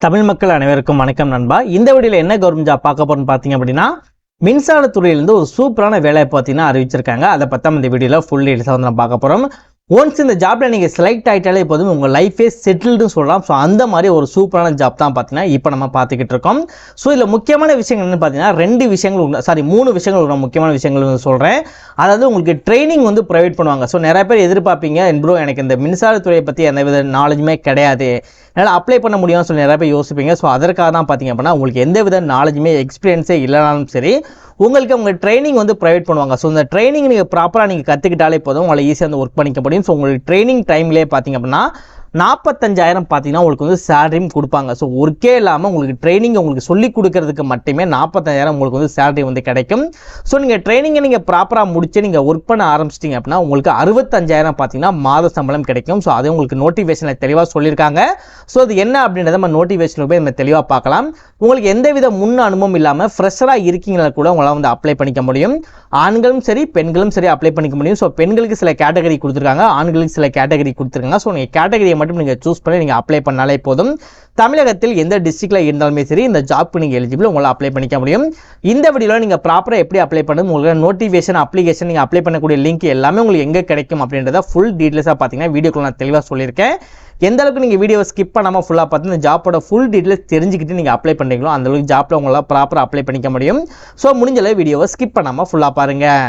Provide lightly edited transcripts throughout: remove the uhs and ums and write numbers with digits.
தமிழ் மக்கள் அனைவருக்கும் வணக்கம் நண்பா. இந்த வீடியோல என்ன கவர்மெண்ட் ஜாப் பார்க்க போறோம்னு பார்த்தீங்க அப்படின்னா, மின்சாரத்துறையிலிருந்து ஒரு சூப்பரான வேலை பார்த்தீங்கன்னா அறிவிச்சிருக்காங்க. அதை பற்றி இந்த வீடியோவில் ஃபுல் டீட்டெயில்ஸாக வந்து நம்ம பார்க்க போகிறோம். ஒன்ஸ் இந்த ஜாப்ல நீங்கள் செலக்ட் ஆகிட்டாலே போதும் உங்கள் லைஃபே செட்டில்டுன்னு சொல்லலாம். ஸோ அந்த மாதிரி ஒரு சூப்பரான ஜாப் தான் பார்த்தீங்கன்னா இப்போ நம்ம பார்த்துக்கிட்டு இருக்கோம். ஸோ இதில் முக்கியமான விஷயங்கள் என்னென்னு பார்த்தீங்கன்னா மூணு விஷயங்கள் முக்கியமான விஷயங்கள் வந்து சொல்கிறேன். அதாவது உங்களுக்கு ட்ரைனிங் வந்து ப்ரொவைட் பண்ணுவாங்க. ஸோ நிறைய பேர் எதிர்பார்ப்பீங்க, ப்ரோ எனக்கு இந்த மின்சாரத்துறையை பற்றி எந்தவித நாலேஜுமே கிடையாது, என்னால் அப்ளை பண்ண முடியும்னு சொல்லி நிறைய பேர் யோசிப்பீங்க. ஸோ அதற்காக தான் பார்த்தீங்க அப்படின்னா உங்களுக்கு எந்த வித நாலேஜுமே எக்ஸ்பீரியன்ஸே இல்லைனாலும் சரி உங்களுக்கு உங்கள் ட்ரைனிங் வந்து ப்ரொவைட் பண்ணுவாங்க. ஸோ இந்த ட்ரைனிங் நீங்கள் ப்ராப்பராக நீங்கள் கற்றுக்கிட்டாலே போதும் உங்களை ஈஸியாக வந்து ஒர்க் பண்ணிக்க முடியும். ஸோ உங்களுக்கு ட்ரைனிங் டைம்லேயே பார்த்தீங்க அப்படின்னா 45,000 பார்த்தீங்கன்னா உங்களுக்கு வந்து சேலரியும் கொடுப்பாங்க. ஸோ ஒர்க்கே இல்லாமல் உங்களுக்கு ட்ரைனிங் உங்களுக்கு சொல்லிக் கொடுக்கறதுக்கு மட்டுமே 45,000 உங்களுக்கு வந்து சேலரி வந்து கிடைக்கும். ஸோ நீங்கள் ட்ரைனிங்கை நீங்கள் ப்ராப்பராக முடிச்சு நீங்கள் ஒர்க் பண்ண ஆரம்பிச்சிட்டிங்க அப்படின்னா உங்களுக்கு 65,000 பார்த்தீங்கன்னா மாத சம்பளம் கிடைக்கும். ஸோ அதை உங்களுக்கு நோட்டிஃபிகேஷனில் தெளிவாக சொல்லியிருக்காங்க. ஸோ அது என்ன அப்படின்றத நம்ம நோட்டிஃபிகேஷனில் போய் நம்ம தெளிவாக பார்க்கலாம். உங்களுக்கு எந்தவித முன் அனுபவம் இல்லாமல் ஃப்ரெஷராக இருக்கீங்களா கூட உங்களால் வந்து அப்ளை பண்ணிக்க முடியும். ஆண்களும் சரி பெண்களும் சரி அப்ளை பண்ணிக்க முடியும். ஸோ பெண்களுக்கு சில கேட்டகரி கொடுத்துருக்காங்க, ஆண்களுக்கு சில கேட்டகரி கொடுத்துருக்காங்க. ஸோ நீங்கள் கேட்டகரியை மட்டும் நீங்கள் சூஸ் பண்ணி நீங்கள் அப்ளை பண்ணாலே போதும். தமிழகத்தில் எந்த டிஸ்ட்ரிக்டில் இருந்தாலுமே சரி இந்த ஜாப்க்கு நீங்கள் எலிஜிபிள் உங்களை அப்ளை பண்ணிக்க முடியும். இந்த வீடியோவில் நீங்கள் ப்ராப்பராக எப்படி அப்ளை பண்ணணும், உங்களுக்கு நோட்டிஃபிகேஷன் அப்ளிகேஷன் நீங்கள் அப்ளை பண்ணக்கூடிய லிங்க் எல்லாமே உங்களுக்கு எங்கே கிடைக்கும் அப்படின்றத ஃபுல் டீட்டெயில்ஸாக பார்த்தீங்கன்னா வீடியோக்குள்ள நான் தெளிவாக சொல்லியிருக்கேன். எந்த அளவுக்கு நீங்கள் வீடியோவை ஸ்கிப் பண்ணாமல் ஃபுல்லாக பார்த்து இந்த ஜாப்போட ஃபுல் டீட்டெயில்ஸ் தெரிஞ்சுக்கிட்டு நீங்கள் அப்ளை பண்ணுறீங்களோ அந்தளவுக்கு ஜாப்பில் உங்களால் ப்ராப்பராக அப்ளை பண்ணிக்க முடியும். ஸோ முடிஞ்சளவு வீடியோவை ஸ்கிப் பண்ணாமல் ஃபுல்லாக பாருங்கள்.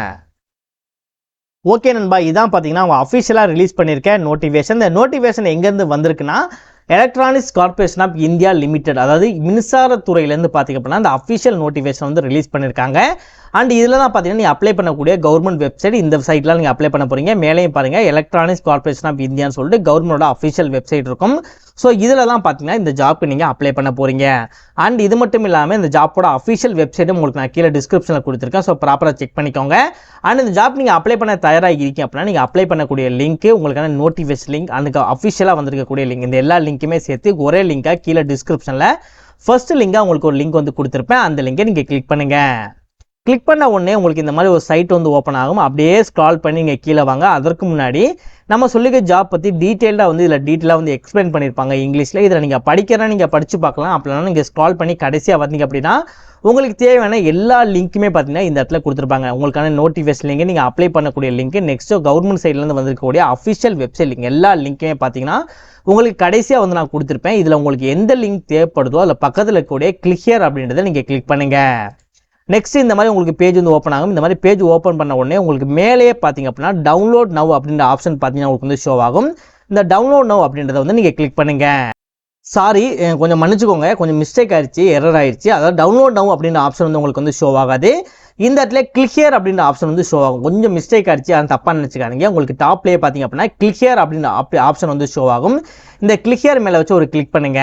ஓகே நண்பா, இதான் பார்த்தீங்கன்னா அவங்க அஃபிஷியலாக ரிலீஸ் பண்ணியிருக்கேன் நோட்டிஃபிகேஷன். இந்த நோட்டிஃபிகேஷன் எங்கேருந்து வந்திருக்குன்னா electronics corporation of India limited, அதாவது மின்சாரத்துறையிலேருந்து பார்த்திங்க அப்படின்னா அந்த அஃபிஷியல் நோட்டிஃபிகேஷன் வந்து ரிலீஸ் பண்ணியிருக்காங்க. அண்ட் இதில் தான் பார்த்தீங்கன்னா நீங்கள் அப்ளை பண்ணக்கூடிய கவர்மெண்ட் வெப்சைட், இந்த சைட்டில் நீங்கள் அப்ளை பண்ண போகிறீங்க. மேலேயும் பாருங்கள் எலக்ட்ரானிக்ஸ் கார்பரேஷன் ஆஃப் இந்தியான்னு சொல்லிட்டு கவர்மெண்டோட அஃபிஷியல் வெப்சைட் இருக்கும். ஸோ இதில் தான் பார்த்தீங்கன்னா இந்த ஜாப்க்கு நீங்கள் அப்ளை பண்ண போகிறீங்க. அண்ட் இது மட்டும் இல்லாமல் இந்த ஜாப்போட அஃபிஷியல் வெப்சைட்டும் உங்களுக்கு நான் கீழே டிஸ்கிரிப்ஷனில் கொடுத்துருக்கேன். ஸோ ப்ராப்பராக செக் பண்ணிக்கோங்க. அண்ட் இந்த ஜாப் நீங்கள் அப்ளை பண்ண தயாராக இருக்கீங்க அப்படின்னா நீங்கள் அப்ளை பண்ணக்கூடிய லிங்க், உங்களுக்கான நோட்டிஃபிகேஷன் லிங்க், அதுக்கு அஃபிஷியலாக வந்திருக்கக்கூடிய லிங்க், இந்த எல்லா லிங்க்குமே சேர்த்து ஒரே லிங்காக கீழே டிஸ்கிரிப்ஷனில் ஃபர்ஸ்ட் லிங்காக உங்களுக்கு ஒரு லிங்க் வந்து கொடுத்துருப்பேன். அந்த லிங்கை நீங்கள் கிளிக் பண்ணுங்கள். கிளிக் பண்ண உடனே உங்களுக்கு இந்த மாதிரி ஒரு சைட் வந்து ஓப்பன் ஆகும். அப்படியே ஸ்க்ரால் பண்ணி நீங்கள் கீழே வாங்க. அதற்கு முன்னாடி நம்ம சொல்லிக்க ஜாப் பற்றி டீட்டெயிலாக வந்து இதில் டீட்டெயிலாக வந்து எக்ஸ்பிளைன் பண்ணியிருப்பாங்க இங்கிலீஷில். இதில் நீங்கள் நீங்கள் படித்து பார்க்கலாம். அப்படின்னா நீங்கள் ஸ்க்ரால் பண்ணி கடைசியாக வந்தீங்க அப்படின்னா உங்களுக்கு தேவையான எல்லா லிங்க்குமே பார்த்தீங்கன்னா இந்த இடத்துல கொடுத்துருப்பாங்க. உங்களுக்கான நோட்டிஃபிகேஷன் லிங்க், நீங்கள் அப்ளை பண்ணக்கூடிய லிங்க், நெக்ஸ்ட்டு கவர்மெண்ட் சைட்லேருந்து வந்திருக்கக்கூடிய அஃபிஷியல் வெப்சைட் லிங்க், எல்லா லிங்க்குமே பார்த்தீங்கன்னா உங்களுக்கு கடைசியாக வந்து நான் கொடுத்துருப்பேன். இதில் உங்களுக்கு எந்த லிங்க் தேவைப்படுதோ அதில் பக்கத்தில் இருக்கக்கூடிய கிளிக் ஹியர் அப்படின்றத நீங்கள் கிளிக் பண்ணுங்கள். நெக்ஸ்ட் இந்த மாதிரி உங்களுக்கு பேஜ் வந்து ஓப்பன் ஆகும். இந்த மாதிரி பேஜ் ஓப்பன் பண்ண உடனே உங்களுக்கு மேலேயே பார்த்தீங்க அப்படின்னா டவுன்லோட் நவ் அப்படின்ற ஆப்ஷன் பார்த்தீங்கன்னா உங்களுக்கு வந்து ஷோ ஆகும். இந்த டவுன்லோட் நவ் அப்படின்றத வந்து நீங்கள் கிளிக் பண்ணுங்க. சாரி, கொஞ்சம் மன்னிச்சுக்கோங்க, கொஞ்சம் மிஸ்டேக் ஆயிடுச்சு, எரர் ஆயிடுச்சு. அதாவது டவுன்லோட் நவ் அப்படின்ற ஆப்ஷன் வந்து உங்களுக்கு வந்து ஷோ ஆகாது. இந்த இடத்துல கிளிக் ஹியர் அப்படின்ற ஆப்ஷன் வந்து ஷோ ஆகும். கொஞ்சம் மிஸ்டேக் ஆயிடுச்சு, அதை தப்பாக நினச்சிக்காதீங்க. உங்களுக்கு டாப்லேயே பார்த்தீங்க அப்படின்னா கிளிக் ஹியர் அப்படின்ற ஆப்ஷன் வந்து ஷோ ஆகும். இந்த கிளிக் ஹியர் மேலே வச்சு ஒரு கிளிக் பண்ணுங்க.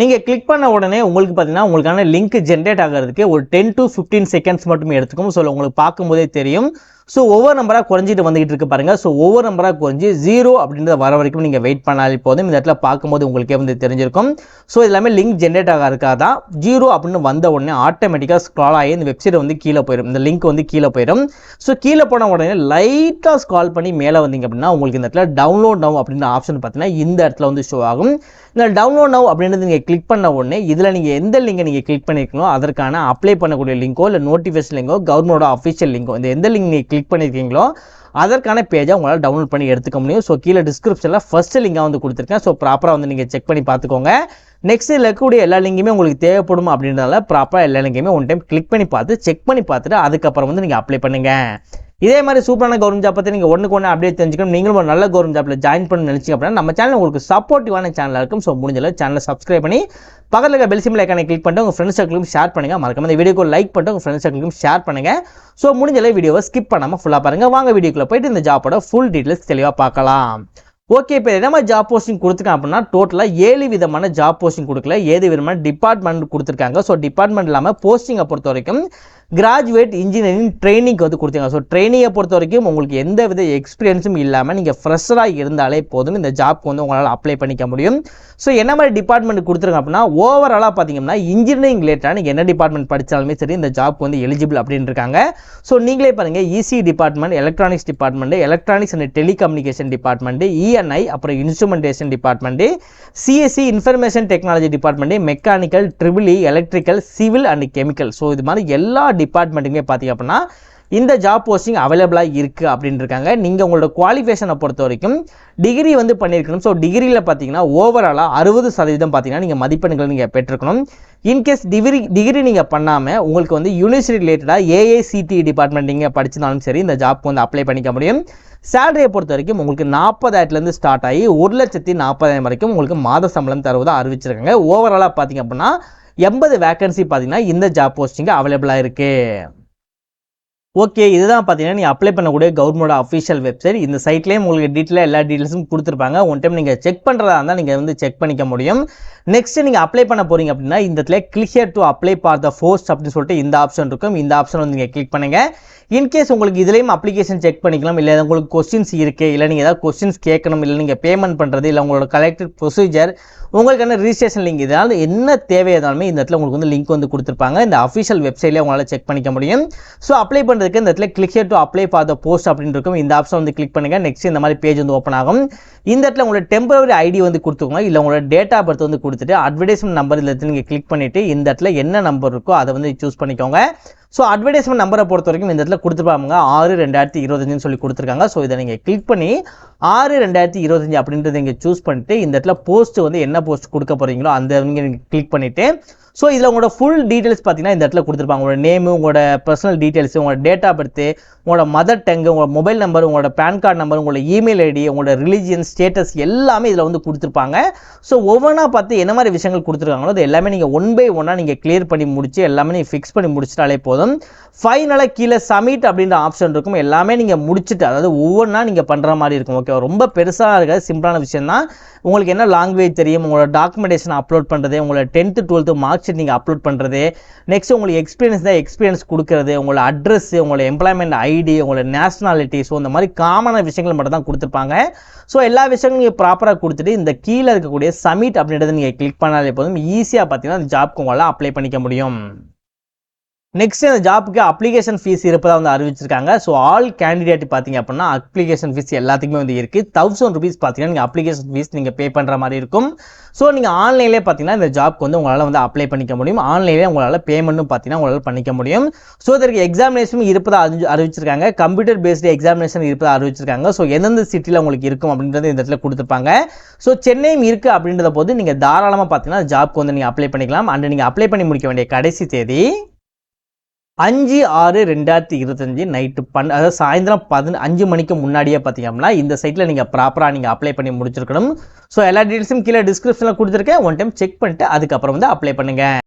நீங்கள் கிளிக் பண்ண உடனே உங்களுக்கு பார்த்தீங்கன்னா உங்களுக்கான லிங்க் ஜென்ரேட் ஆகிறதுக்கு ஒரு 10 to 15 செகண்ட்ஸ் மட்டுமே எடுத்துக்கும். ஸோ உங்களுக்கு பார்க்கும்போதே தெரியும். ஸோ ஒவ்வொரு நம்பராக குறைஞ்சிட்டு வந்துகிட்டு இருக்கு பாருங்க. ஸோ ஒவ்வொரு நம்பராக குறைஞ்சி 0 அப்படின்றத வர வரைக்கும் நீங்கள் வெயிட் பண்ணாலே போதும். இந்த இடத்துல பார்க்கும்போது உங்களுக்கே வந்து தெரிஞ்சிருக்கும். ஸோ எல்லாமே லிங்க் ஜென்ரேட் ஆகிறதுக்காக தான். 0 அப்படின்னு வந்த உடனே ஆட்டோமேட்டிக்காக ஸ்க்ரால் ஆகி இந்த வெப்சைட் வந்து கீழே போயிடும், இந்த லிங்க் வந்து கீழே போயிடும். ஸோ கீழே போன உடனே லைட்டாக ஸ்க்ரால் பண்ணி மேலே வந்தீங்க அப்படின்னா உங்களுக்கு இந்த இடத்துல டவுன்லோட் நவ் அப்படின்ற ஆப்ஷன் பார்த்தீங்கன்னா இந்த இடத்துல வந்து ஷோ ஆகும். இந்த டவுன்லோட் நவ் அப்படின்றது நீங்கள் கிளிக் பண்ண உடனே இதில் நீங்கள் எந்த லிங்கை நீங்கள் கிளிக் பண்ணியிருக்கீங்களோ அதற்கான அப்ளை பண்ணக்கூடிய லிங்கோ இல்லை நோட்டிஃபிகேஷன் லிங்கோ கவர்மெண்டோட அஃபிஷியல் லிங்கோ, இந்த எந்த லிங்க் நீங்கள் கிளிக் பண்ணியிருக்கீங்களோ அதற்கான பேஜை உங்களால் டவுன்லோட் பண்ணி எடுத்துக்க முடியும். ஸோ கீழே டிஸ்கிரிப்ஷனில் ஃபர்ஸ்ட் லிங்காக வந்து கொடுத்துருக்கேன். ஸோ ப்ராப்பராக வந்து நீங்கள் செக் பண்ணி பார்த்துக்கோங்க. நெக்ஸ்ட் இதில் இருக்கக்கூடிய எல்லா லிங்குமே உங்களுக்கு தேவைப்படும் அப்படின்றதால ப்ராப்பராக எல்லா லிங்குமே ஒன் டைம் கிளிக் பண்ணி பார்த்து செக் பண்ணி பார்த்துட்டு அதுக்கப்புறம் வந்து நீங்கள் அப்ளை பண்ணுங்கள். இதே மாதிரி சூப்பரான கவர்மெண்ட் ஜாப் பற்றி நீங்கள் ஒன்றுக்கு ஒன்று அப்படியே தெரிஞ்சுக்கணும். நீங்களும் ஒரு நல்ல கவர்மெண்ட் ஜாப்பில் ஜாயின் பண்ணி நினச்சிங்க அப்படின்னா நம்ம சேனல் உங்களுக்கு சப்போர்ட்டிவான சேனலாக இருக்கும். ஸோ முடிஞ்சளவு சேனலை சப்ஸ்கிரைப் பண்ணி பக்கத்தில் இருக்க பெல் சிம்பிள் ஐக்கானை கிளிக் பண்ணிட்டு உங்கள் ஃப்ரெண்ட்ஸ் சர்க்கிளுக்கும் ஷேர் பண்ணுங்கள். மறக்காம இந்த வீடியோக்கு லைக் பண்ணிட்டு உங்கள் ஃப்ரெண்ட்ஸ் சர்க்கிளுக்கும் ஷேர் பண்ணுங்கள். ஸோ முடிஞ்சளவு வீடியோவை ஸ்கிப் பண்ணாமல் ஃபுல்லாக பாருங்கள். வாங்க வீடியோக்குள்ளே போயிட்டு இந்த ஜாப்போட ஃபுல் டீட்டெயில்ஸ் தெளிவாக பார்க்கலாம். ஓகே, இப்போ என்ன மாதிரி ஜாப் போஸ்டிங் கொடுத்துருக்காங்க அப்படின்னா டோட்டலாக 7 விதமான ஜாப் போஸ்டிங் கொடுக்கல, 7 விதமான டிபார்ட்மெண்ட் கொடுத்துருக்காங்க. ஸோ டிபார்ட்மெண்ட் இல்லாமல் போஸ்டிங்கை பொறுத்த வரைக்கும் கிராஜுவேட் இன்ஜினியரிங் ட்ரைனிங்க்கு வந்து கொடுத்துருக்காங்க. ஸோ ட்ரைனிங்கை பொறுத்த வரைக்கும் உங்களுக்கு எந்த வித எக்ஸ்பீரியன்ஸும் இல்லாமல் நீங்கள் ஃப்ரெஷராக இருந்தாலே போதும் இந்த ஜாப்க்கு வந்து உங்களால் அப்ளை பண்ணிக்க முடியும். ஸோ என்ன மாதிரி டிபார்ட்மெண்ட் கொடுத்துருங்க அப்படின்னா ஓவராலாக பார்த்தீங்கன்னா இன்ஜினியரிங் ரிலேட்டாக நீங்கள் என்ன டிபார்ட்மெண்ட் படித்தாலுமே சரி இந்த ஜாப்க்கு வந்து எலிஜிபிள் அப்படின்னு இருக்காங்க. ஸோ நீங்களே பாருங்கள் EC department, electronics department, electronics and telecommunication department, E and I, அப்புறம் instrumentation department, CSC information technology department, mechanical, triple E, electrical, civil and chemical. So இது மாதிரி எல்லா டிபார்ட்மெண்ட்டுமே பார்த்தீங்க அப்படின்னா இந்த ஜாப் போஸ்டிங் அவைலபிளாக இருக்குது அப்படின்னு இருக்காங்க. நீங்கள் உங்களோட குவாலிஃபிகேஷனை பொறுத்த வரைக்கும் டிகிரி வந்து பண்ணியிருக்கணும். ஸோ டிகிரியில் பார்த்தீங்கன்னா ஓவராலாக 60% பார்த்தீங்கன்னா நீங்கள் மதிப்பெண்கள் நீங்கள் பெற்றிருக்கணும். இன்கேஸ் டிகிரி நீங்கள் பண்ணாமல் உங்களுக்கு வந்து யூனிவர்சிட்டி ரிலேட்டடாக ஏஐசிடி டிபார்ட்மெண்ட் நீங்கள் படிச்சிருந்தாலும் சரி இந்த ஜாப்க்கு வந்து அப்ளை பண்ணிக்க முடியும். சேலரியை பொறுத்த வரைக்கும் உங்களுக்கு 40,000 ஸ்டார்ட் ஆகி 1,40,000 வரைக்கும் உங்களுக்கு மாத சம்பளம் தருவதாக அறிவிச்சிருக்காங்க. ஓவராலாக பார்த்தீங்க அப்படின்னா 80 வேகன்சி பார்த்தீங்கன்னா இந்த ஜாப் போஸ்டிங் அவைலபிளாக இருக்குது. ஓகே, இதுதான் பார்த்தீங்கன்னா நீங்கள் அப்ளை பண்ணக்கூடிய கவர்மெண்டோட அஃபிஷியல் வெப்சைட். இந்த சைட்லேயும் உங்களுக்கு டீட்டெயிலாக எல்லா டீட்டெயில்ஸும் கொடுத்துருப்பாங்க. ஒன் டைம் நீங்கள் செக் பண்ணுறதா இருந்தால் நீங்கள் வந்து செக் பண்ணிக்க முடியும். நெக்ஸ்ட் நீங்கள் அப்ளை பண்ண போகிறீங்க அப்படின்னா இந்த இடத்துல click here to apply for the post அப்படின்னு சொல்லிட்டு இந்த ஆப்ஷன் இருக்கும். இந்த ஆப்ஷன் வந்து நீங்கள் கிளிக் பண்ணுங்கள். இன்கேஸ் உங்களுக்கு இதுலேயும் அப்ளிகேஷன் செக் பண்ணிக்கலாம், இல்லை உங்களுக்கு கொஸ்டின்ஸ் இருக்குது, இல்லை நீங்கள் ஏதாவது கொஸ்டின்ஸ் கேட்கணும், இல்லை நீங்கள் பேமெண்ட் பண்ணுறது, இல்லை உங்களோட கலெக்டட் ப்ரொசீஜர், உங்களுக்கான ரிஜிஸ்ட்ரேஷன் லிங்க், இதனால் என்ன தேவையானாலுமே இந்த இடத்துல உங்களுக்கு வந்து லிங்க் வந்து கொடுத்துருப்பாங்க. இந்த அஃபிஷியல் வெப்சைட்லேயே உங்களால் செக் பண்ணிக்க முடியும். ஸோ அப்ளை பண்ணுறதுக்கு இந்த இடத்துல click here to apply for the post அப்படின்னு இருக்கும். இந்த ஆப்ஷன் வந்து கிளிக் பண்ணுங்கள். நெக்ஸ்ட் இந்த மாதிரி பேஜ் வந்து ஓப்பன் ஆகும். இந்த இடத்துல உங்களோட டெம்பரரி ஐடி வந்து கொடுத்துக்கோங்க, இல்லை உங்களோட டேட் ஆஃப் பர்த் வந்து கொடுத்துட்டு அட்வர்டைஸ்மெண்ட் நம்பர் இந்த இடத்துல நீங்கள் கிளிக் பண்ணிவிட்டு இந்த இடத்துல என்ன நம்பர் இருக்கோ அதை வந்து சூஸ் பண்ணிக்கோங்க. ஸோ அட்வர்டைஸ்மெண்ட் நம்பரை பொறுத்த வரைக்கும் இந்த இடத்துல கொடுத்துருப்பாங்க 6/2025 சொல்லி கொடுத்துருக்காங்க. ஸோ இதை நீங்கள் கிளிக் பண்ணி 6/2025 அப்படின்றத நீங்கள் சூஸ் பண்ணிட்டு இந்த இடத்துல போஸ்ட் வந்து என்ன போஸ்ட் கொடுக்க போகிறீங்களோ அந்த நீங்கள் கிளிக் பண்ணிவிட்டு ஸோ இதில் உங்களோட ஃபுல் டீட்டெயில்ஸ் பார்த்தீங்கன்னா இந்த இடத்துல கொடுத்துருப்பாங்க. உங்களோட நேமு, உங்களோட பர்சனல் டீட்டெயில்ஸ், உங்களோட டேட் ஆஃப் பர்த், உங்களோட மதர் டங், உங்களோட மொபைல் நம்பர், உங்களோட பேன் கார்டு நம்பர், உங்களோட இமெயில் ஐடி, உங்களோட ரிலிஜியன் ஸ்டேட்டஸ் எல்லாமே இதில் வந்து கொடுத்துருப்பாங்க. ஸோ ஒவ்வொன்றா பார்த்து என்ன மாதிரி விஷயங்கள் கொடுத்துருக்காங்களோ அது எல்லாமே நீங்கள் 1 by 1 நீங்கள் கிளியர் பண்ணி முடிச்சு எல்லாமே நீங்கள் ஃபிக்ஸ் பண்ணி முடிச்சிட்டாலே போதும். ஃபைனலாக கீழே சப்மிட் அப்படின்ற ஆப்ஷன் இருக்கும். எல்லாமே நீங்கள் முடிச்சுட்டு அதாவது ஒவ்வொன்றா நீங்கள் பண்ணுற மாதிரி இருக்கும். ஓகே, ரொம்ப பெருசாக இருக்காது, சிம்பிளான விஷயம் தான். உங்களுக்கு என்ன லாங்குவேஜ் தெரியும், உங்களோட டாக்குமெண்டேஷன் அப்லோட் பண்ணுறது, உங்களோட 10th 12th மார்க் ஷீட் நீங்கள் அப்லோட் பண்ணுறது, நெக்ஸ்ட் உங்களுக்கு எக்ஸ்பீரியன்ஸ் தான் எக்ஸ்பீரியன்ஸ் கொடுக்குறது, உங்களோட அட்ரஸ், உங்களோட எம்ப்ளாய்மெண்ட் ஐடி, உங்களோட நேஷனாலிட்டி, ஸோ இந்த மாதிரி காமனான விஷயங்கள் மட்டும் தான் கொடுத்துருப்பாங்க. ஸோ எல்லா விஷயங்களும் நீங்கள் ப்ராப்பராக கொடுத்துட்டு இந்த கீழே இருக்கக்கூடிய சப்மிட் அப்படின்றத நீங்கள் கிளிக் பண்ணாலே போதும். ஈஸியாக பார்த்தீங்கன்னா அந்த ஜாப்க்கு உங்களால் அப்ளை பண்ணிக்க முடியும். நெக்ஸ்ட் இந்த ஜாப்புக்கு அப்ளிகேஷன் ஃபீஸ் இருப்பதாக வந்து அறிவிச்சிருக்காங்க. ஸோ ஆல் கேண்டிடேட் பார்த்தீங்க அப்படின்னா அப்ளிகேஷன் ஃபீஸ் எல்லாத்துக்குமே வந்து இருக்குது. 1000 rupees பார்த்தீங்கன்னா நீங்கள் அப்ளிகேஷன் ஃபீஸ் நீங்கள் பே பண்ணுற மாதிரி இருக்கும். ஸோ நீங்கள் ஆன்லைன்லேயே பார்த்தீங்கன்னா இந்த ஜாப்க்கு வந்து உங்களால் வந்து அப்ளை பண்ணிக்க முடியும். ஆன்லைன்லேயே உங்களால் பேமெண்ட்டும் பார்த்தீங்கன்னா உங்களால் பண்ணிக்க முடியும். ஸோ இதற்கு எக்ஸாமினேஷனும் இருப்பதாக அறிவிச்சிருக்காங்க. கம்ப்யூட்டர் பேஸ்டு எக்ஸாமினேஷன் இருப்பதாக அறிவிச்சிருக்காங்க. ஸோ எந்தெந்த சிட்டியில் உங்களுக்கு இருக்கும் அப்படின்றது இந்த இடத்துல கொடுத்துருப்பாங்க. ஸோ சென்னையும் இருக்குது அப்படின்றத போது நீங்கள் தாராளமாக பார்த்தீங்கன்னா ஜாப்க்கு வந்து நீங்கள் அப்ளை பண்ணிக்கலாம். அண்ட் நீங்கள் அப்ளை பண்ணி முடிக்க வேண்டிய கடைசி தேதி 5/6/2025 நைட்டு அதாவது சாயந்தரம் 5 மணிக்கு முன்னாடியே பார்த்தீங்கன்னா இந்த சைட்டில் நீங்கள் ப்ராப்பராக நீங்கள் அப்ளை பண்ணி முடிச்சிருக்கணும். ஸோ எல்லா டீட்டெயில்ஸும் கீழே டிஸ்கிரிப்ஷனில் கொடுத்துருக்கேன். ஒன் டைம் செக் பண்ணிட்டு அதுக்கப்புறம் வந்து அப்ளை பண்ணுங்கள்.